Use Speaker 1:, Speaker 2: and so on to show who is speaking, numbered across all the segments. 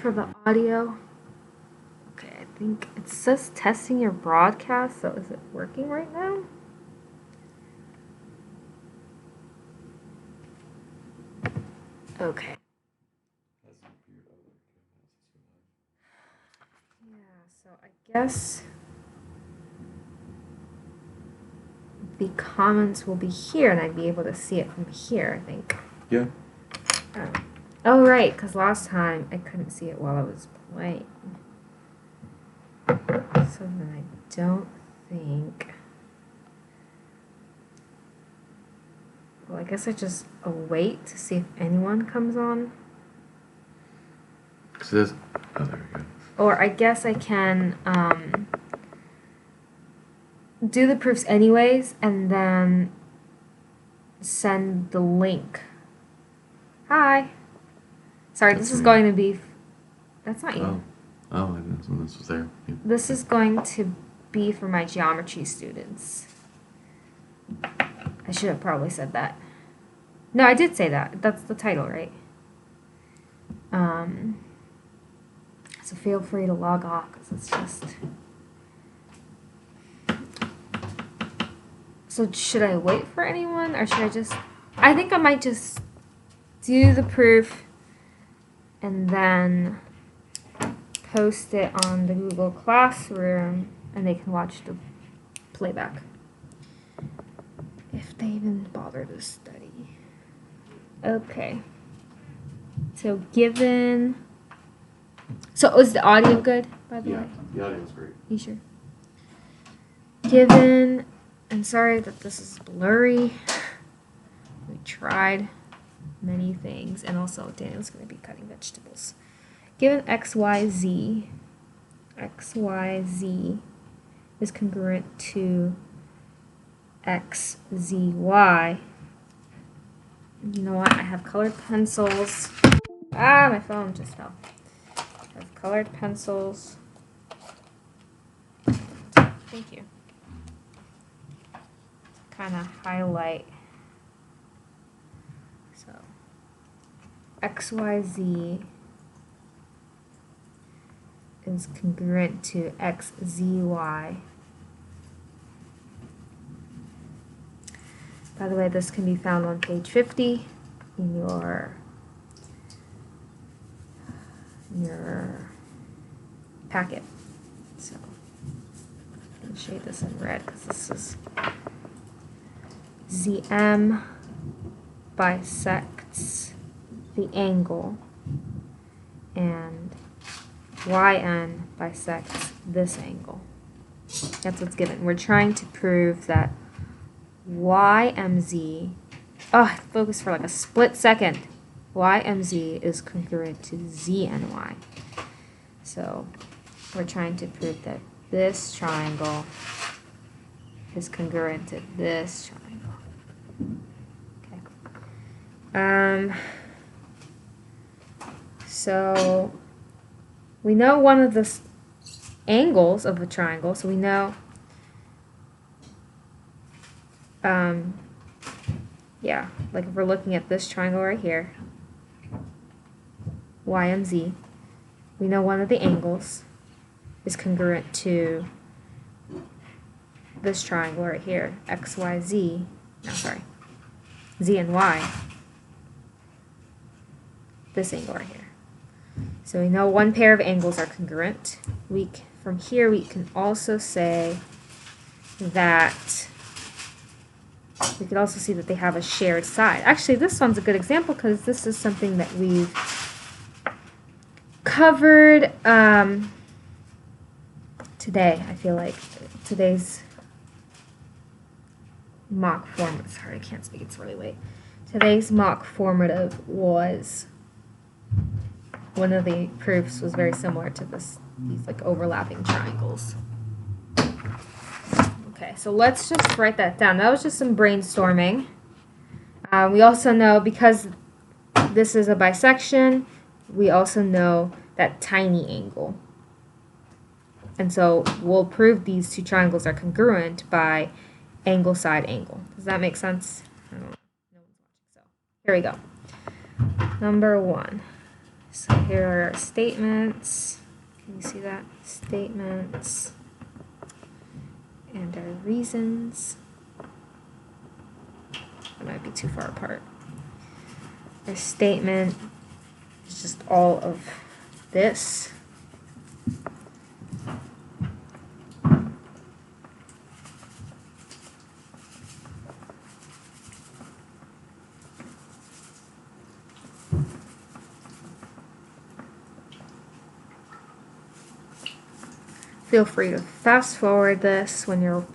Speaker 1: for the audio. Okay, I think it says testing your broadcast, so is it working right now? Okay. Yeah, so I guess the comments will be here and I'd be able to see it from here, I think.
Speaker 2: Yeah.
Speaker 1: Oh, right, because last time I couldn't see it while I was playing. So then I don't think... Well, I guess I just wait to see if anyone comes on.
Speaker 2: Oh, there we go.
Speaker 1: Or I guess I can do the proofs anyways and then send the link. Hi. Sorry, this is going to be... That's not you.
Speaker 2: Oh, I didn't know this was there. Yeah.
Speaker 1: This is going to be for my geometry students. I should have probably said that. No, I did say that. That's the title, right? So feel free to log off because it's just... So should I wait for anyone or should I just... I think I might just do the proof and then post it on the Google Classroom and they can watch the playback. If they even bother to study. Okay. So given... So is the audio good, by the way?
Speaker 2: Yeah, the audio's great.
Speaker 1: You sure? Given... I'm sorry that this is blurry. We tried many things. And also, Daniel's going to be cutting vegetables. Given XYZ is congruent to XZY. You know what? I have colored pencils. Ah, my phone just fell. I have colored pencils. Thank you. Kind of highlight. So, XYZ is congruent to XZY. By the way, this can be found on page 50 in your packet. So, I'm going to shade this in red because this is ZM bisects the angle and YN bisects this angle. That's what's given. We're trying to prove that YMZ, focus for like a split second. YMZ is congruent to ZNY. So we're trying to prove that this triangle is congruent to this triangle. Okay. So we know one of the angles of a triangle, so we know yeah, like if we're looking at this triangle right here, YMZ, we know one of the angles is congruent to this triangle right here, XYZ, no, sorry, Z and Y, this angle right here. So we know one pair of angles are congruent. From here we can also say that we could also see that they have a shared side. Actually, this one's a good example because this is something that we've covered today. I feel like today's mock form. Sorry, I can't speak. It's really late. Today's mock formative was one of the proofs was very similar to these like overlapping triangles. Okay, so let's just write that down. That was just some brainstorming. We also know, because this is a bisection, we also know that tiny angle. And so we'll prove these two triangles are congruent by angle, side, angle. Does that make sense? I don't know. No one's watching, so here we go. Number 1. So here are our statements. Can you see that? Statements and our reasons. That might be too far apart. Our statement is just all of this. Feel free to fast forward this when you're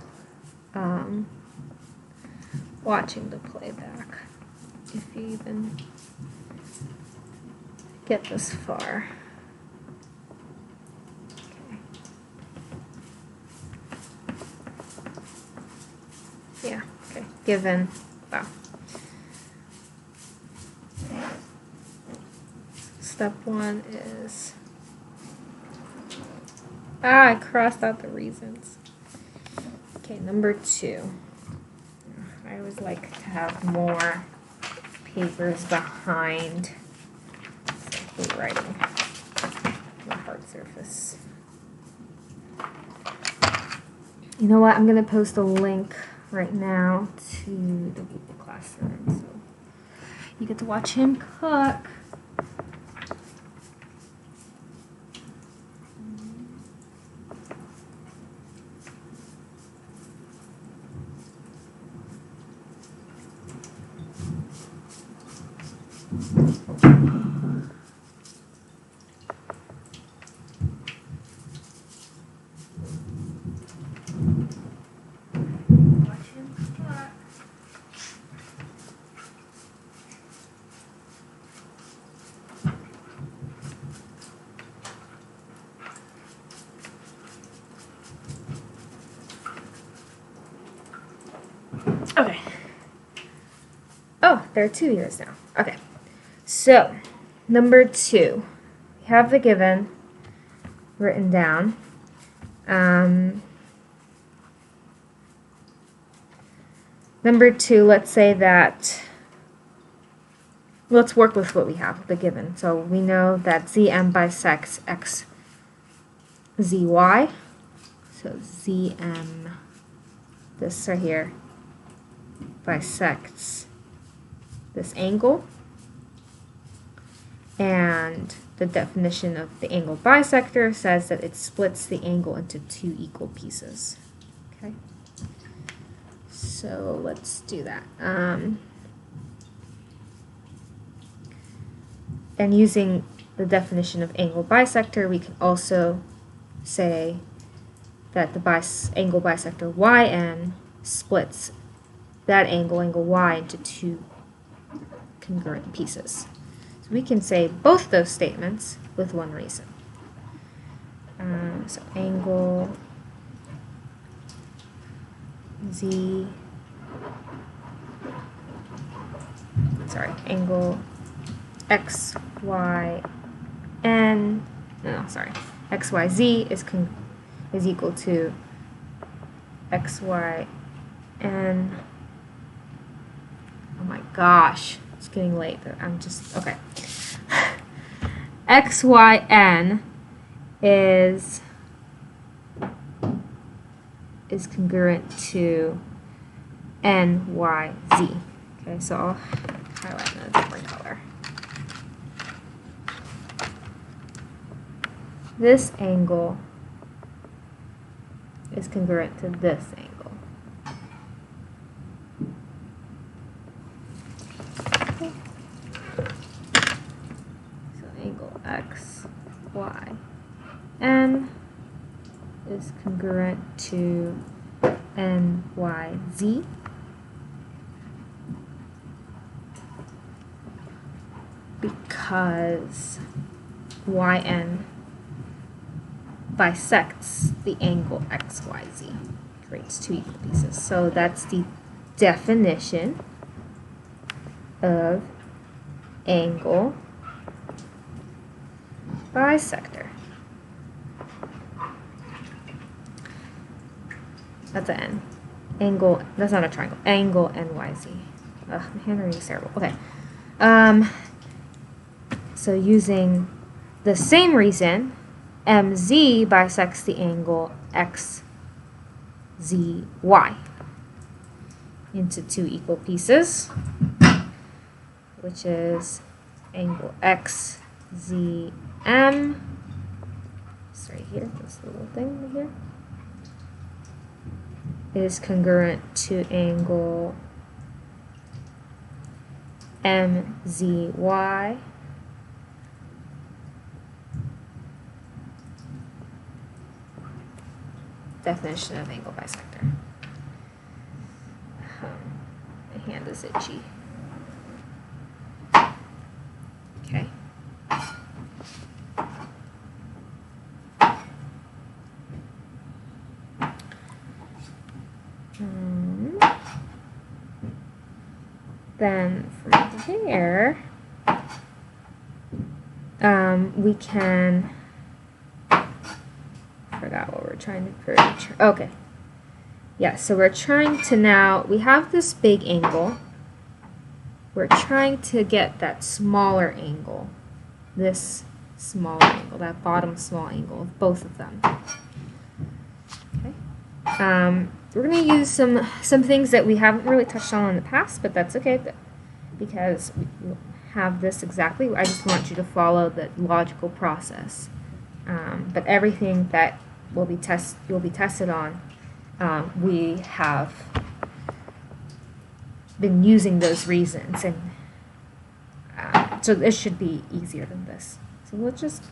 Speaker 1: watching the playback, if you even get this far. Okay. Yeah, okay, given, wow. Step 1 is, I crossed out the reasons. Okay, number 2. I always like to have more papers behind the writing, the hard surface. You know what? I'm going to post a link right now to the Google Classroom, so you get to watch him cook. Okay. Oh, there are 2 years now. Okay. So, number 2. We have the given written down. Number 2, let's say that, let's work with what we have, the given. So we know that Zm bisects x, zy. So Zm, this right here, bisects this angle, and the definition of the angle bisector says that it splits the angle into 2 equal pieces. Okay, so let's do that. And using the definition of angle bisector, we can also say that the angle bisector yn splits that angle y, into 2 congruent pieces. So we can say both those statements with one reason. So angle angle x, y, n, x, y, z is equal to x, y, n. Oh my gosh, it's getting late, but I'm just, okay. X, Y, N is congruent to N, Y, Z. Okay, so I'll highlight in a different color. This angle is congruent to this angle. X, Y, N is congruent to N, Y, Z. Because YN bisects the angle XYZ, creates 2 equal pieces. So that's the definition of angle bisector. That's an N. Angle, that's not a triangle. Angle NYZ. Ugh, my handwriting is terrible. Okay. So using the same reason, MZ bisects the angle XZY into two equal pieces, which is angle XZM. It's right here, this little thing right here, is congruent to angle MZY. Definition of angle bisector. My hand is itchy. Okay. Then from there, we can, forgot what we're trying to prove. Okay. Yeah, so we're trying to now, we have this big angle. We're trying to get that smaller angle. This smaller angle, that bottom small angle of both of them. Okay. We're going to use some things that we haven't really touched on in the past, but that's okay because we have this exactly. I just want you to follow the logical process. But everything that will be tested on, we have been using those reasons, and so this should be easier than this. So we'll just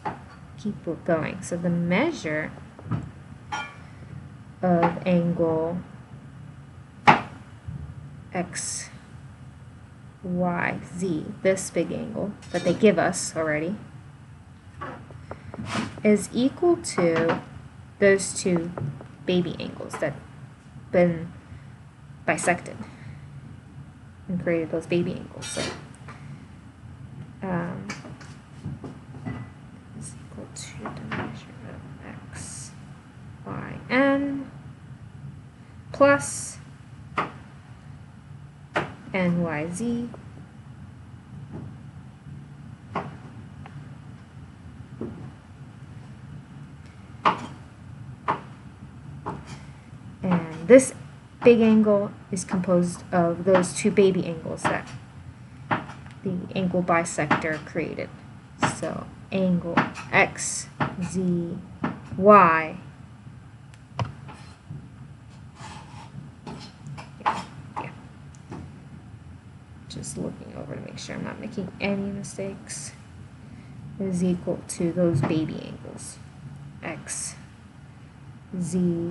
Speaker 1: keep going. So the measure of angle XYZ, this big angle that they give us already, is equal to those two baby angles that have been bisected and created those baby angles. So is equal to the measure of X, Y, N plus NYZ and this big angle is composed of those two baby angles that the angle bisector created. So angle XZY just looking over to make sure I'm not making any mistakes, is equal to those baby angles X, Z,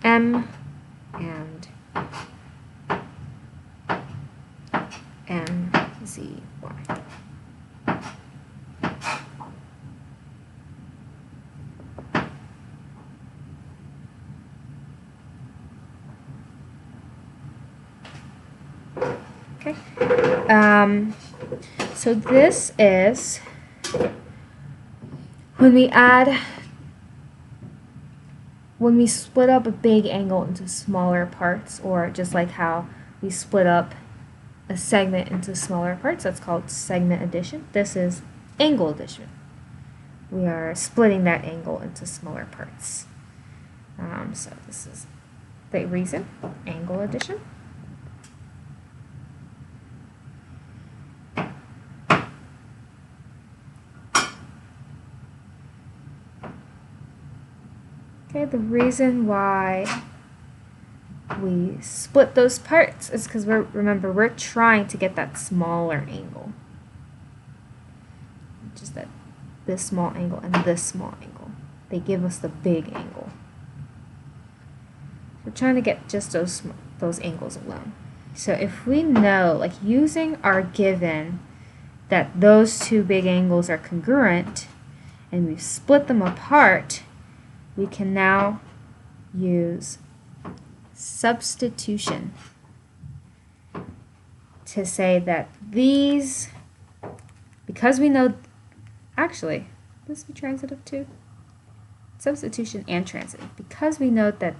Speaker 1: M, and N, Z, Y. Okay. So this is when we split up a big angle into smaller parts, or just like how we split up a segment into smaller parts, that's called segment addition. This is angle addition. We are splitting that angle into smaller parts. So this is the reason, angle addition. Okay, the reason why we split those parts is because remember, we're trying to get that smaller angle. Just this small angle and this small angle. They give us the big angle. We're trying to get just those angles alone. So if we know, like using our given that those two big angles are congruent and we've split them apart, we can now use substitution to say that these, because we know, actually, this be transitive too? Substitution and transitive. Because we know that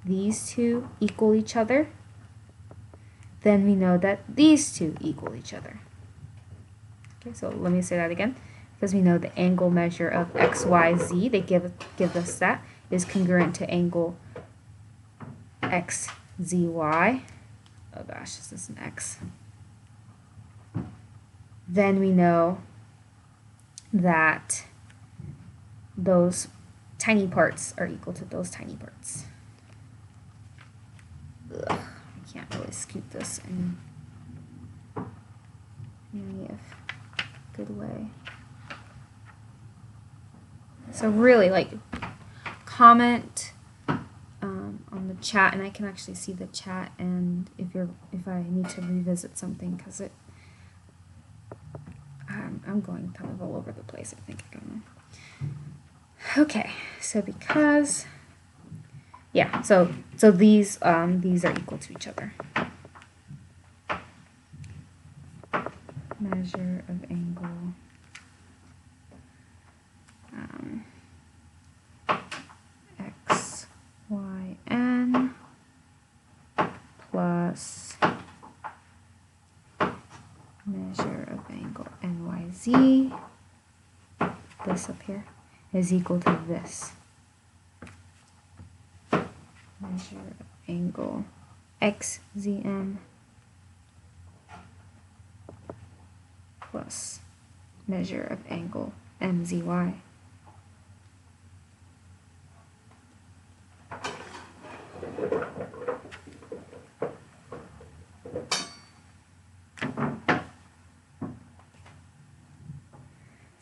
Speaker 1: these two equal each other, then we know that these two equal each other. Okay, so let me say that again. Because we know the angle measure of XYZ, they give us that, is congruent to angle XZY. Oh gosh, this is an X. Then we know that those tiny parts are equal to those tiny parts. Ugh, I can't really scoop this in any good way. So really, like, comment on the chat, and I can actually see the chat, and if I need to revisit something, because I'm going kind of all over the place, I think. I don't know. Okay, so because so these are equal to each other. Measure of angle X, Y, N plus measure of angle N, Y, Z, this up here, is equal to this. Measure of angle X, Z, M plus measure of angle M, Z, Y.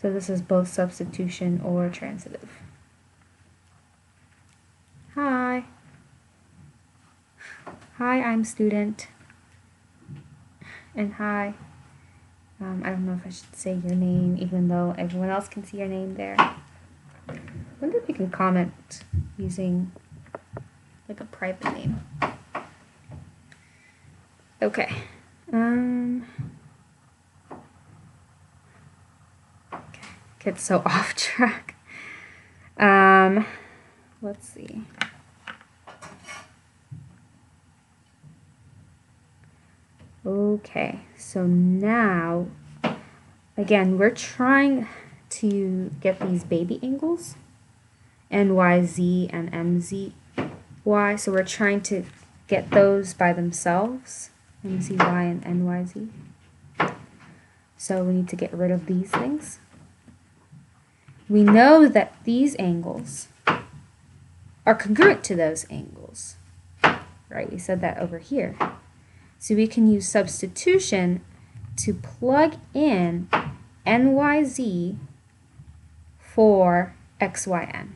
Speaker 1: So this is both substitution or transitive. Hi. Hi, I'm student. And hi. I don't know if I should say your name, even though everyone else can see your name there. I wonder if you can comment using like a private name. Okay. Get so off track. Let's see. Okay, so now, again, we're trying to get these baby angles, NYZ and MZY, so we're trying to get those by themselves, MZY and NYZ. So we need to get rid of these things. We know that these angles are congruent to those angles, right? We said that over here. So we can use substitution to plug in NYZ for XYN.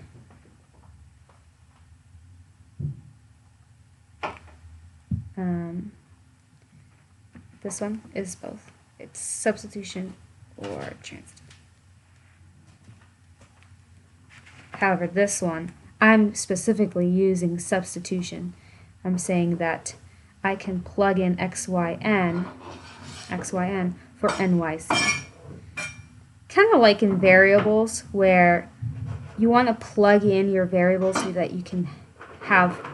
Speaker 1: This one is both. It's substitution or transitive. However, this one, I'm specifically using substitution. I'm saying that I can plug in XYN for NYZ. Kind of like in variables where you want to plug in your variables so that you can have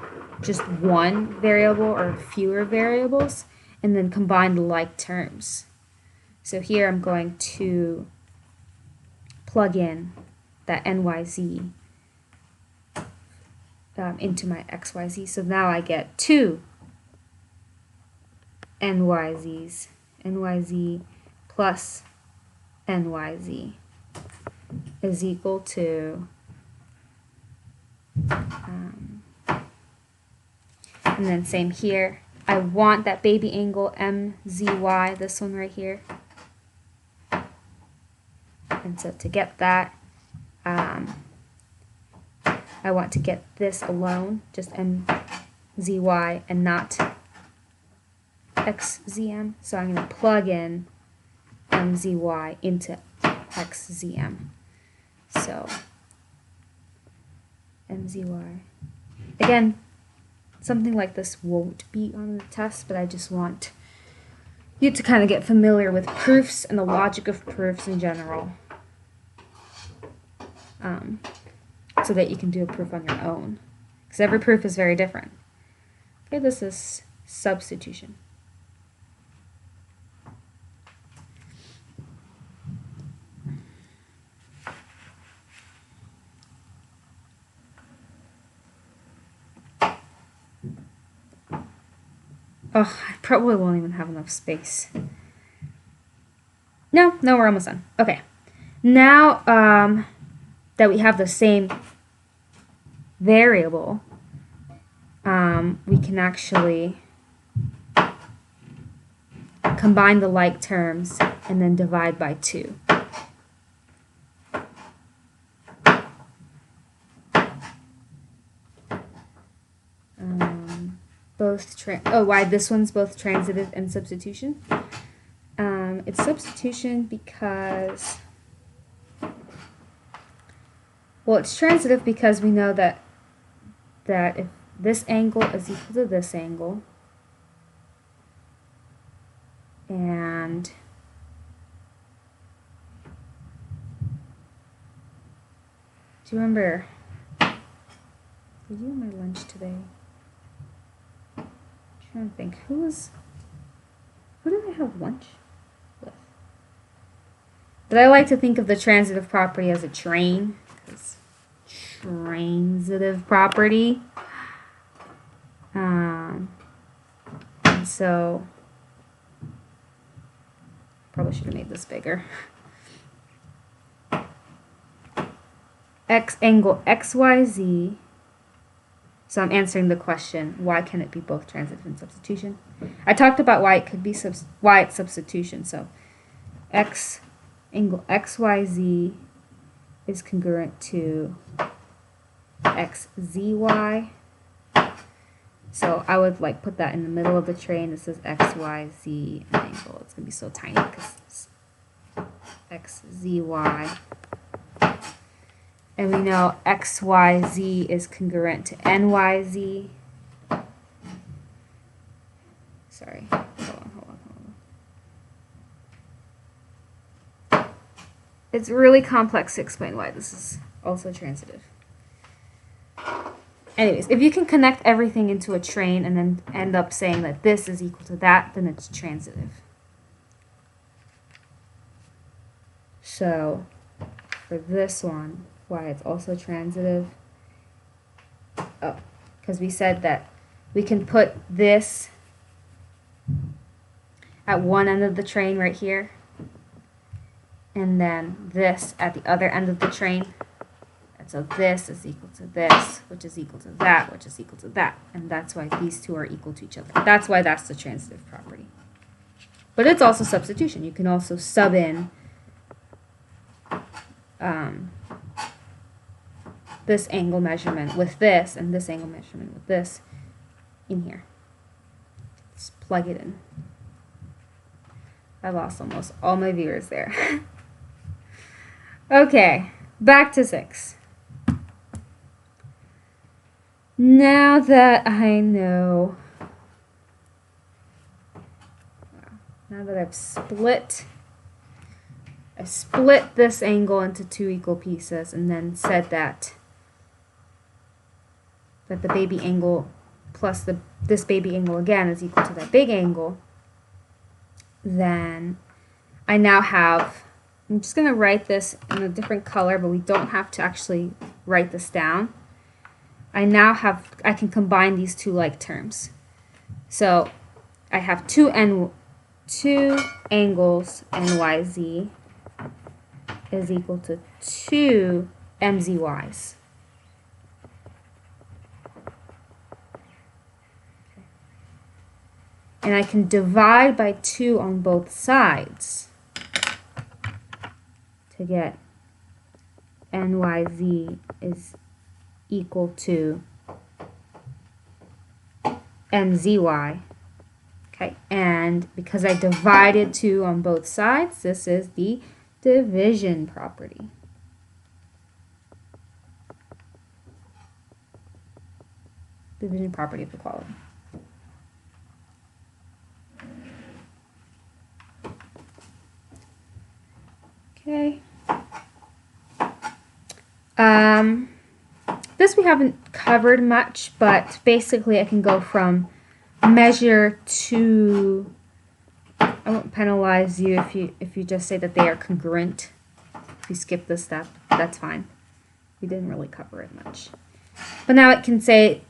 Speaker 1: just one variable or fewer variables and then combine the like terms. So here I'm going to plug in that NYZ into my XYZ. So now I get two NYZs, NYZ plus NYZ is equal to, and then same here, I want that baby angle MZY, this one right here, and so to get that, I want to get this alone, just MZY and not XZM, so I'm going to plug in MZY into XZM. So MZY. Again, something like this won't be on the test, but I just want you to kind of get familiar with proofs and the logic of proofs in general, so that you can do a proof on your own, because every proof is very different. Okay, this is substitution. Oh, I probably won't even have enough space. No, we're almost done. Okay. Now that we have the same variable, we can actually combine the like terms and then divide by 2. Why this one's both transitive and substitution? It's substitution because, well, it's transitive because we know that if this angle is equal to this angle, and do you remember, did you have my lunch today? I'm trying to think, who did I have lunch with? But I like to think of the transitive property as a train, because transitive property. And so, probably should have made this bigger. X angle XYZ. So I'm answering the question, why can it be both transitive and substitution? I talked about why it could be why it's substitution. So X angle XYZ is congruent to XZY. So I would like put that in the middle of the train. This is XYZ angle. It's gonna be so tiny because it's XZY. And we know XYZ is congruent to NYZ. Sorry, hold on. It's really complex to explain why this is also transitive. Anyways, if you can connect everything into a train and then end up saying that this is equal to that, then it's transitive. So for this one, why it's also transitive? Oh, because we said that we can put this at one end of the train right here, and then this at the other end of the train. And so this is equal to this, which is equal to that, which is equal to that. And that's why these two are equal to each other. That's why that's the transitive property. But it's also substitution. You can also sub in this angle measurement with this, and this angle measurement with this in here. Let's plug it in. I lost almost all my viewers there. Okay, back to 6. Now that I know, now that I've split this angle into 2 equal pieces and then said that the baby angle plus this baby angle again is equal to that big angle, then I now have, I'm just going to write this in a different color, but we don't have to actually write this down. I can combine these 2 like terms. So I have 2 angles NYZ is equal to 2 MZYs. And I can divide by 2 on both sides to get NYZ is equal to MZY. Okay, and because I divided 2 on both sides, this is the division property. Division property of equality. Okay. This we haven't covered much, but basically I can go from measure to, I won't penalize you if you just say that they are congruent. If you skip this step, that's fine. We didn't really cover it much. But now it can say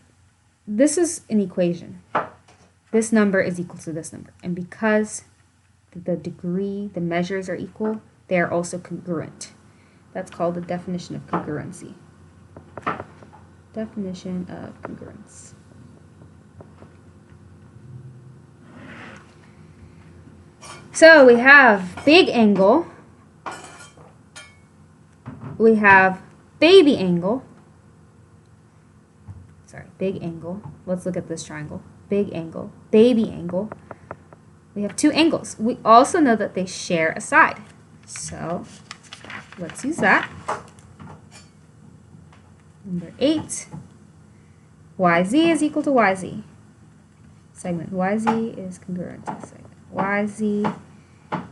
Speaker 1: this is an equation. this number is equal to this number. And because the degree, the measures are equal, they are also congruent. That's called the definition of congruency. Definition of congruence. So we have big angle, we have baby angle, big angle, let's look at this triangle, big angle, baby angle. We have two angles. We also know that they share a side. So let's use that. Number 8, YZ is equal to YZ. Segment YZ is congruent to segment YZ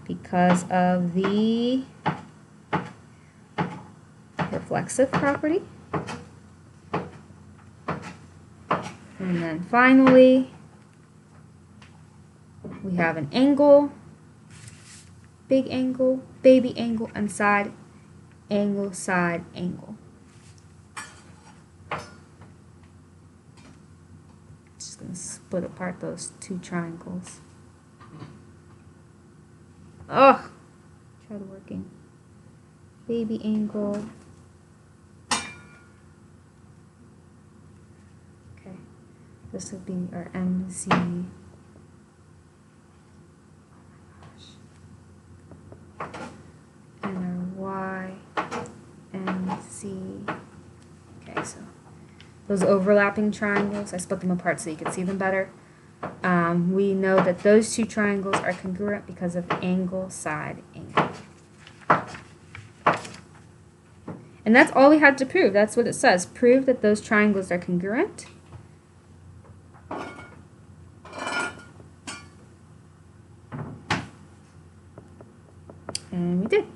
Speaker 1: because of the reflexive property. And then finally, we have an angle, big angle, baby angle, and side angle, side angle. Just going to split apart those two triangles. Ugh! Try working. Baby angle. Okay. This would be our MZ. And our Y and Z. Okay, so those overlapping triangles, I split them apart so you can see them better. We know that those two triangles are congruent because of angle, side, angle. And that's all we had to prove. That's what it says. Prove that those triangles are congruent. And we did.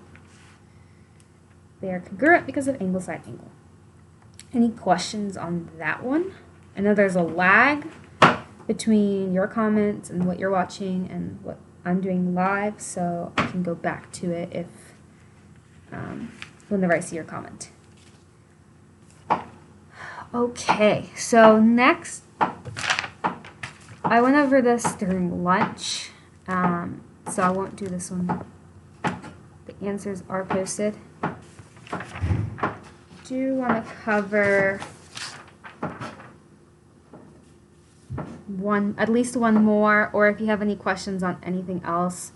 Speaker 1: They are congruent because of angle, side, angle. Any questions on that one? I know there's a lag between your comments and what you're watching and what I'm doing live, so I can go back to it if whenever I see your comment. Okay, so next, I went over this during lunch, so I won't do this one. The answers are posted. Do you want to cover at least one more, or if you have any questions on anything else,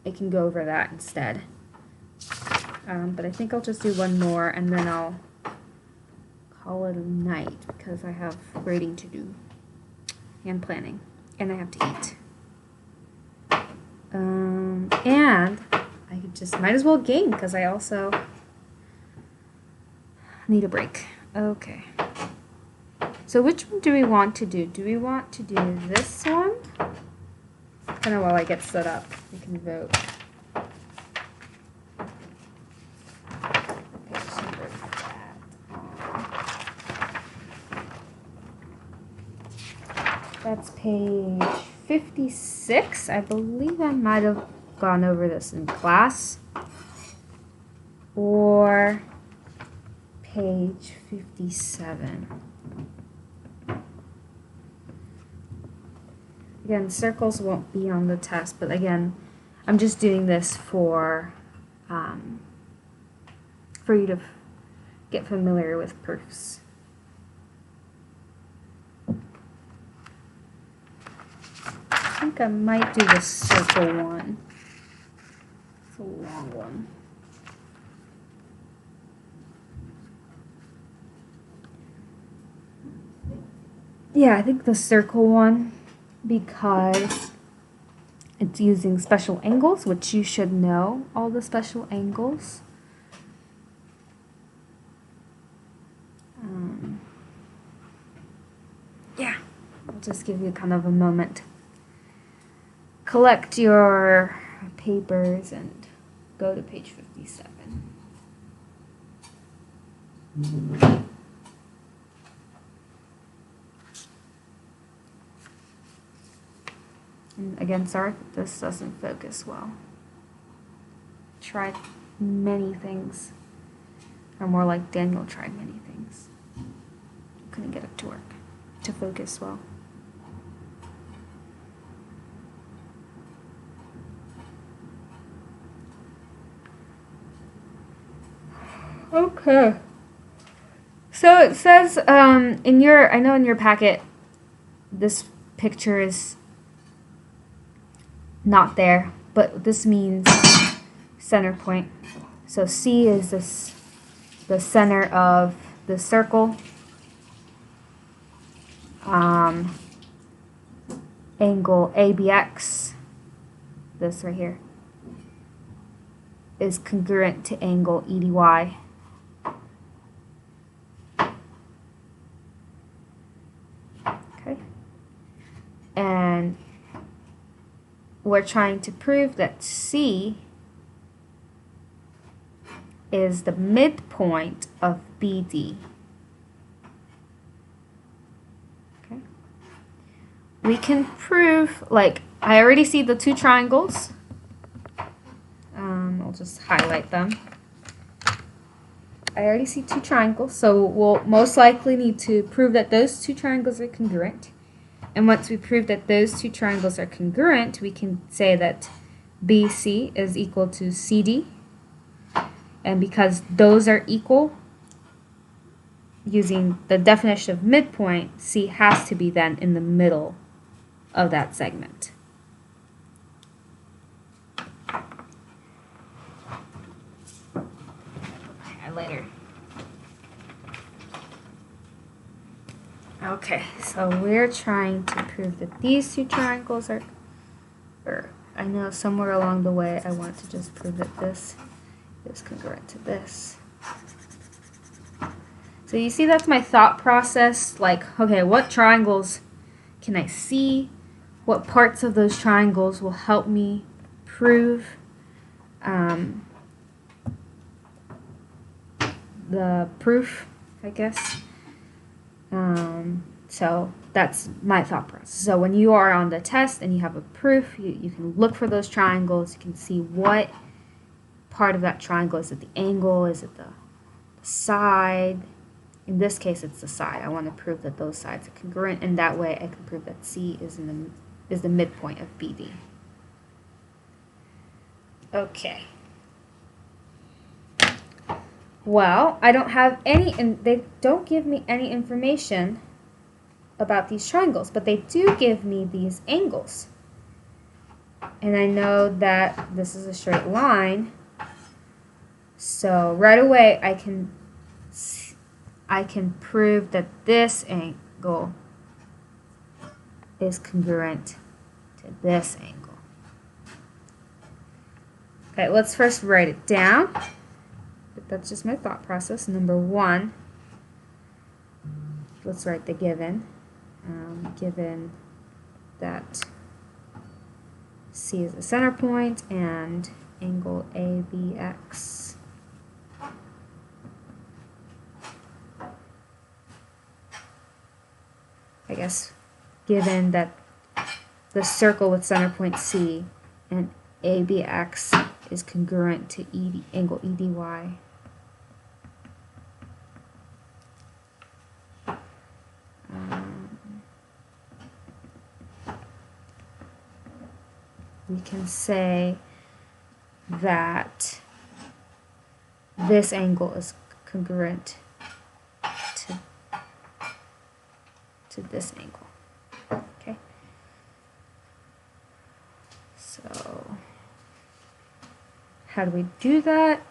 Speaker 1: I can go over that instead. But I think I'll just do one more and then I'll call it a night because I have grading to do and planning and I have to eat. And I just might as well game because I also need a break. Okay. So which one do we want to do? Do we want to do this one? Kind of while I get set up, we can vote. That's page 56. I believe I might have gone over this in class. Or page 57. Again, circles won't be on the test, but again, I'm just doing this for you to get familiar with proofs. I think I might do the circle one. It's a long one. Yeah, I think the circle one, because it's using special angles, which you should know all the special angles. Yeah, I'll just give you kind of a moment. Collect your papers and go to page 57. And again, sorry if this doesn't focus well. Tried many things, or more like Daniel tried many things. Couldn't get it to work, to focus well. Okay. So it says in your, I know in your packet, this picture is not there, but this means center point. So C is the center of the circle. Angle ABX, this right here, is congruent to angle EDY. Okay. And we're trying to prove that C is the midpoint of BD. Okay. We can prove, like, I already see the two triangles. I'll just highlight them. I already see two triangles, so we'll most likely need to prove that those two triangles are congruent. And once we prove that those two triangles are congruent, we can say that BC is equal to CD. And because those are equal, using the definition of midpoint, C has to be then in the middle of that segment. Highlighter. Okay, so we're trying to prove that these two triangles are, or I know somewhere along the way I want to just prove that this is congruent to this. So you see, that's my thought process. Like, okay, what triangles can I see? What parts of those triangles will help me prove the proof, I guess. So that's my thought process. So when you are on the test and you have a proof, you can look for those triangles. You can see what part of that triangle. Is it the angle? Is it the side? In this case, it's the side. I want to prove that those sides are congruent, and that way I can prove that C is the midpoint of BD. Okay. Well, I don't have any, and they don't give me any information about these triangles, but they do give me these angles. And I know that this is a straight line. So right away I can prove that this angle is congruent to this angle. Okay, let's first write it down. But that's just my thought process. Number one, let's write the given. Given that C is the center point and angle ABX I guess given that the circle with center point C and ABX is congruent to angle EDY. We can say that this angle is congruent to this angle. Okay. So how do we do that?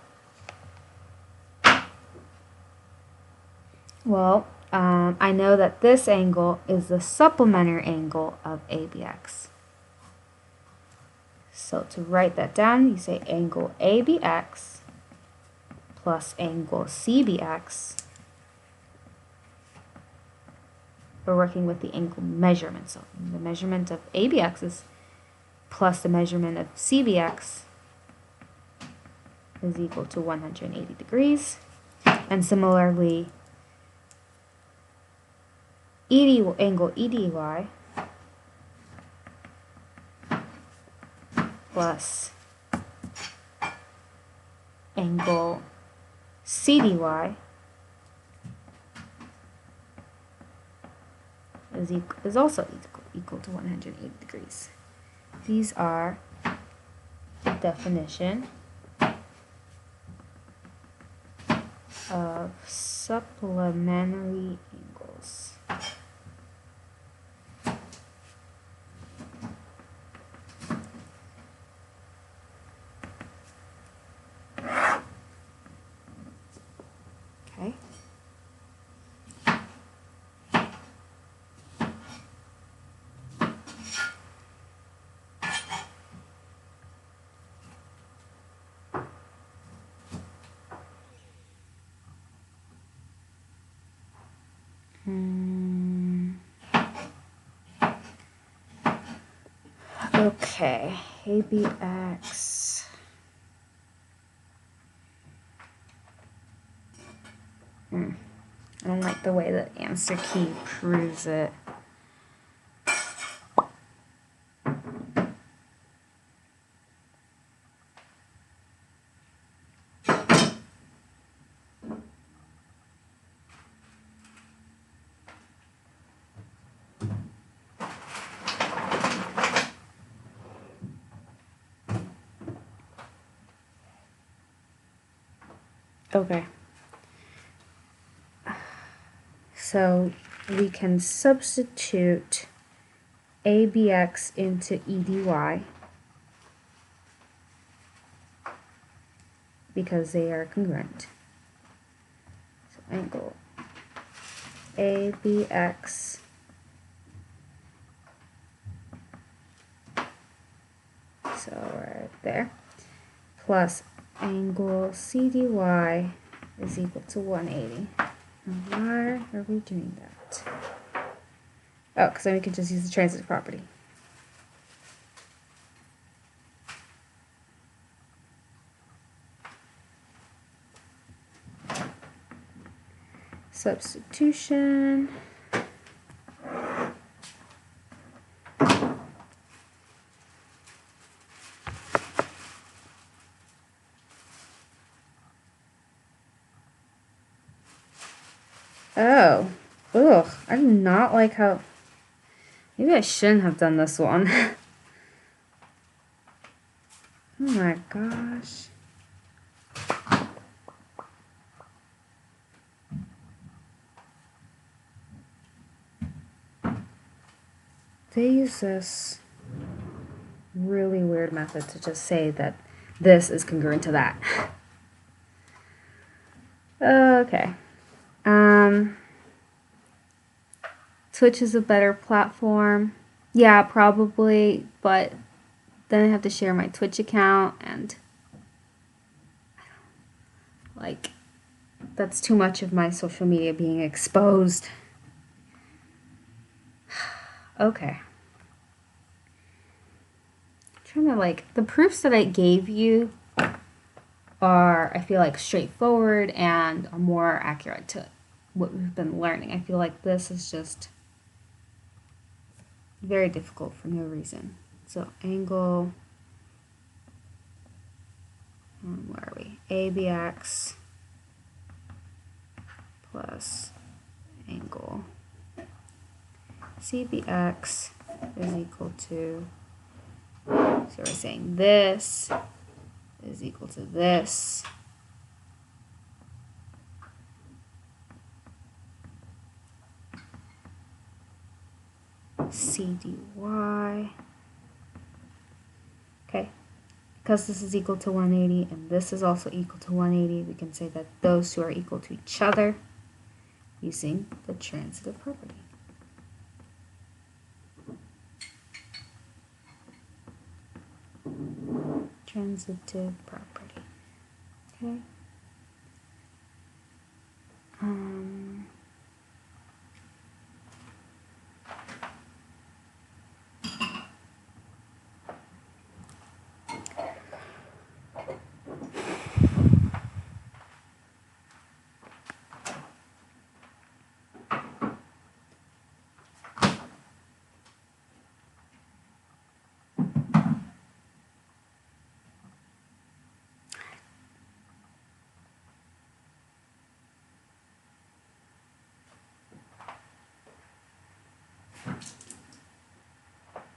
Speaker 1: Well, I know that this angle is the supplementary angle of ABX. So to write that down, you say angle ABX plus angle CBX. We're working with the angle measurement. So the measurement of ABX is plus the measurement of CBX is equal to 180 degrees. And similarly, angle EDY plus angle CDY is also equal to 180 degrees. These are the definition of supplementary angles. Okay. Okay, ABX. I don't like the way the answer key proves it. Okay. So we can substitute ABX into EDY because they are congruent. So angle ABX so right there plus angle CDY is equal to 180. And why are we doing that? Oh, because then we can just use the transitive property. Substitution. Oh, ugh, I do not like how, maybe I shouldn't have done this one. Oh my gosh. They use this really weird method to just say that this is congruent to that. Okay. Twitch is a better platform. Yeah, probably, but then I have to share my Twitch account and like that's too much of my social media being exposed. Okay. Trying to like the proofs that I gave you are, I feel like, straightforward and are more accurate to what we've been learning. I feel like this is just very difficult for no reason. So angle, where are we? ABX plus angle CBX is equal to, so we're saying this is equal to this. CDY. Okay, because this is equal to 180 and this is also equal to 180, we can say that those two are equal to each other using the transitive property. Transitive property. Okay.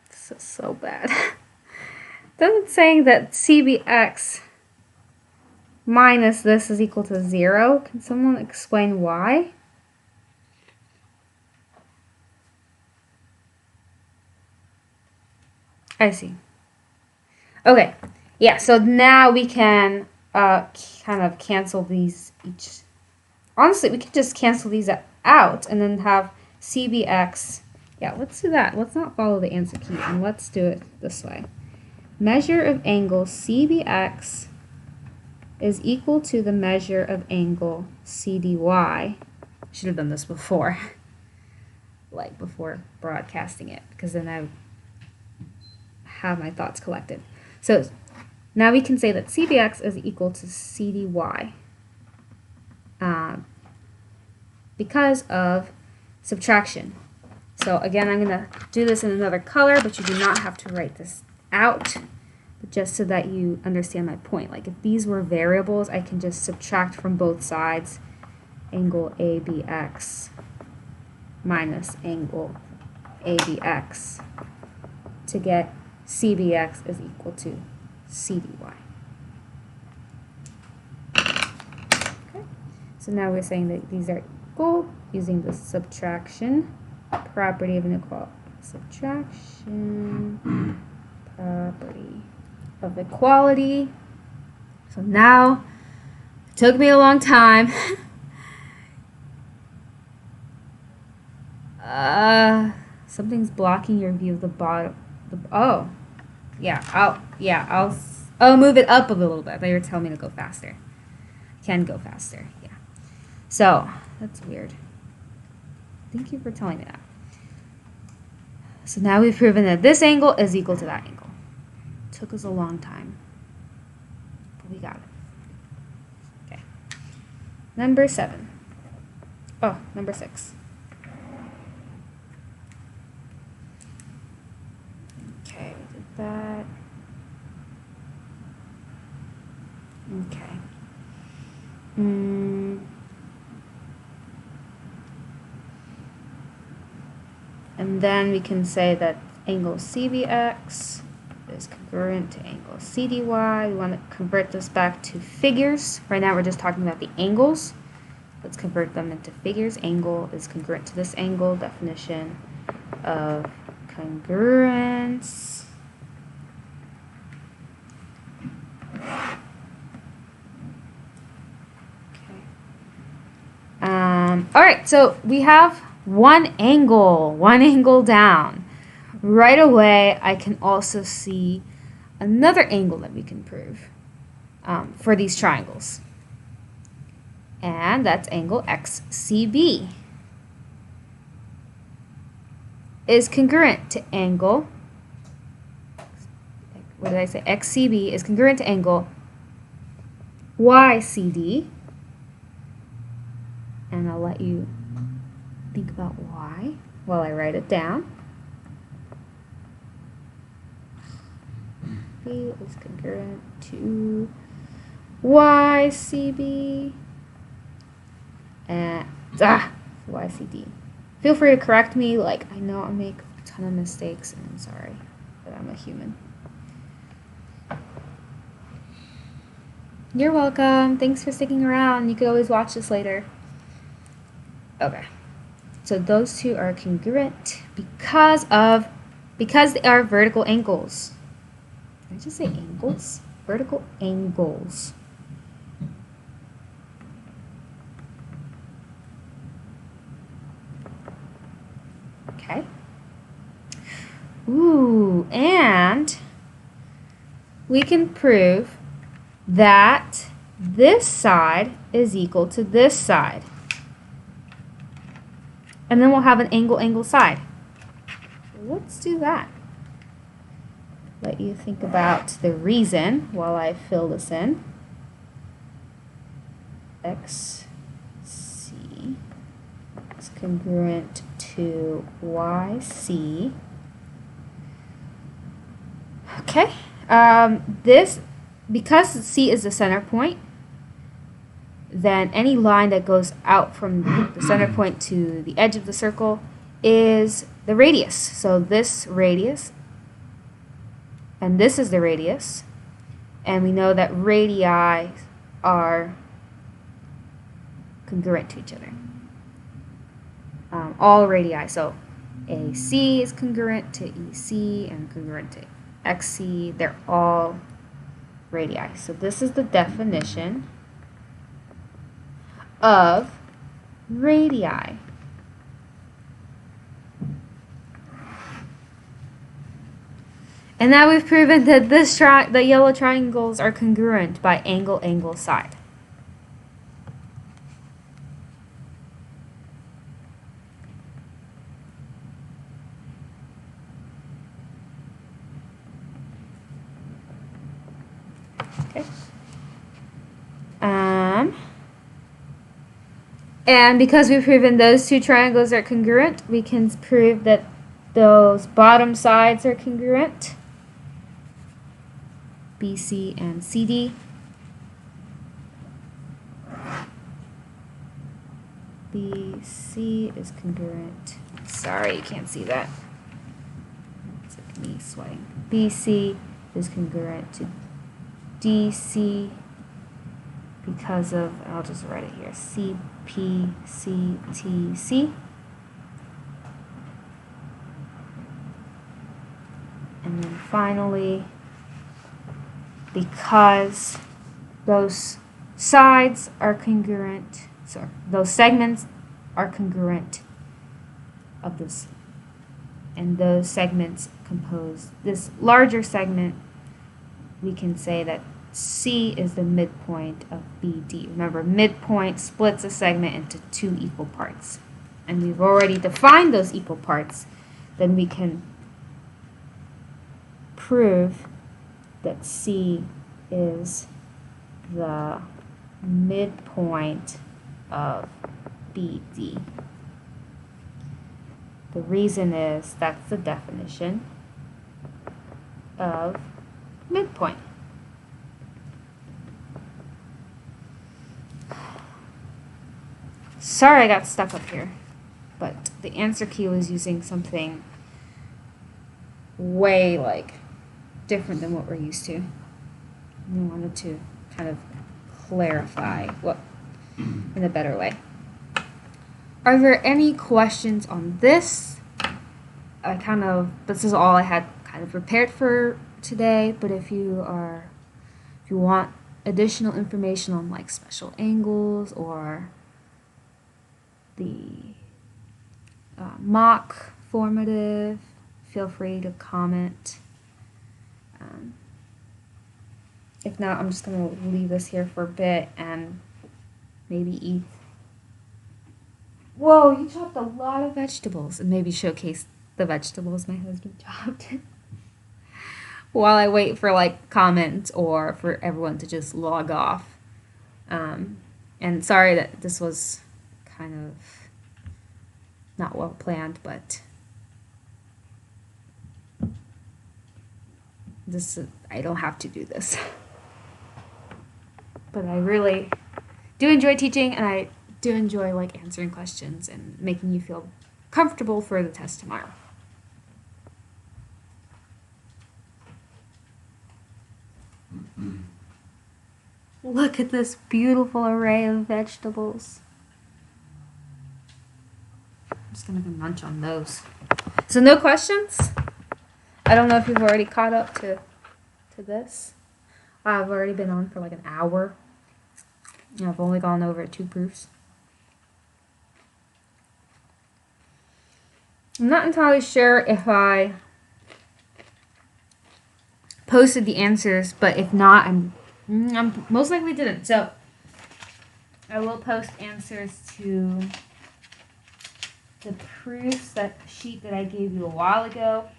Speaker 1: This is so bad. Then it's saying that CBX minus this is equal to 0. Can someone explain why? I see. Okay, yeah, so now we can kind of cancel these each. Honestly, we could just cancel these out and then have CBX. Yeah, let's do that. Let's not follow the answer key, and let's do it this way. Measure of angle CBX is equal to the measure of angle CDY. Should have done this before, like before broadcasting it, because then I have my thoughts collected. So now we can say that CBX is equal to CDY because of subtraction. So again, I'm going to do this in another color, but you do not have to write this out, but just so that you understand my point. Like if these were variables, I can just subtract from both sides angle ABX minus angle ABX to get CBX is equal to CDY. Okay. So now we're saying that these are equal using the subtraction property of inequality. Subtraction property of equality. So now, it took me a long time. Something's blocking your view of the bottom. Oh, yeah. I'll move it up a little bit. I thought you were telling me to go faster. Can go faster. Yeah. So that's weird. Thank you for telling me that. So now we've proven that this angle is equal to that angle. It took us a long time, but we got it. Okay. Number 7. Oh, number 6. Okay, we did that. Okay. And then we can say that angle CBX is congruent to angle CDY. We want to convert this back to figures. Right now we're just talking about the angles. Let's convert them into figures. Angle is congruent to this angle. Definition of congruence. Okay. All right, so we have one angle down. Right away, I can also see another angle that we can prove for these triangles. And that's angle XCB is congruent to angle, what did I say? XCB is congruent to angle YCD. And I'll let you think about why while I write it down. B is congruent to YCB and YCD. Feel free to correct me. Like, I know I make a ton of mistakes and I'm sorry, but I'm a human. You're welcome. Thanks for sticking around. You could always watch this later. Okay. So those two are congruent because they are vertical angles. Did I just say angles? Vertical angles. Okay. Ooh, and we can prove that this side is equal to this side. And then we'll have an angle side. Let's do that. Let you think about the reason while I fill this in. XC is congruent to YC. Okay. This, because C is the center point, then any line that goes out from the center point to the edge of the circle is the radius. So this radius, and this is the radius, and we know that radii are congruent to each other. All radii. So AC is congruent to EC and congruent to XC. They're all radii. So this is the definition of radii. And now we've proven that the yellow triangles are congruent by angle, angle, side. Okay. And because we've proven those two triangles are congruent, we can prove that those bottom sides are congruent. BC and CD. BC is congruent. Sorry, you can't see that. It's like me sweating. BC is congruent to DC because of, I'll just write it here, CPCTC. And then finally, because those sides are congruent, so those segments are congruent of this, and those segments compose this larger segment, we can say that C is the midpoint of BD. Remember, midpoint splits a segment into two equal parts. And we've already defined those equal parts. Then we can prove that C is the midpoint of BD. The reason is that's the definition of midpoint. Sorry I got stuck up here, but the answer key was using something way different than what we're used to. We wanted to kind of clarify what in a better way. Are there any questions on this? This is all I had kind of prepared for today, but if you want additional information on like special angles or the mock formative, feel free to comment. If not, I'm just going to leave this here for a bit and maybe eat. Whoa, you chopped a lot of vegetables, and maybe showcase the vegetables my husband chopped while I wait for like comments or for everyone to just log off. And sorry that this was kind of not well planned, but I don't have to do this. But I really do enjoy teaching, and I do enjoy like answering questions and making you feel comfortable for the test tomorrow. Look at this beautiful array of vegetables. I'm just gonna go munch on those. So no questions? I don't know if you've already caught up to this. I've already been on for like an hour. And I've only gone over 2 proofs. I'm not entirely sure if I posted the answers, but if not, I'm most likely didn't. So I will post answers to the proofs, that sheet that I gave you a while ago.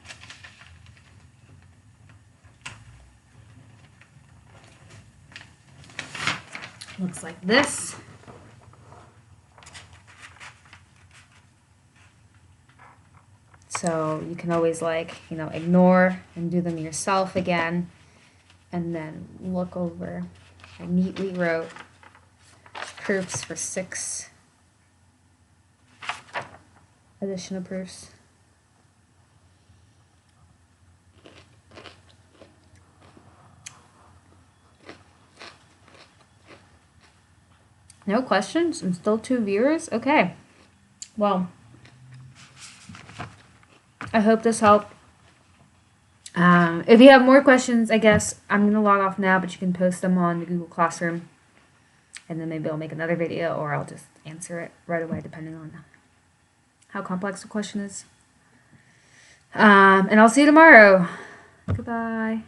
Speaker 1: Looks like this. So you can always ignore and do them yourself again, and then look over. I neatly wrote proofs for 6 additional proofs. No questions? And still 2 viewers? Okay. Well, I hope this helped. If you have more questions, I guess I'm going to log off now, but you can post them on the Google Classroom. And then maybe I'll make another video, or I'll just answer it right away, depending on how complex the question is. And I'll see you tomorrow. Goodbye.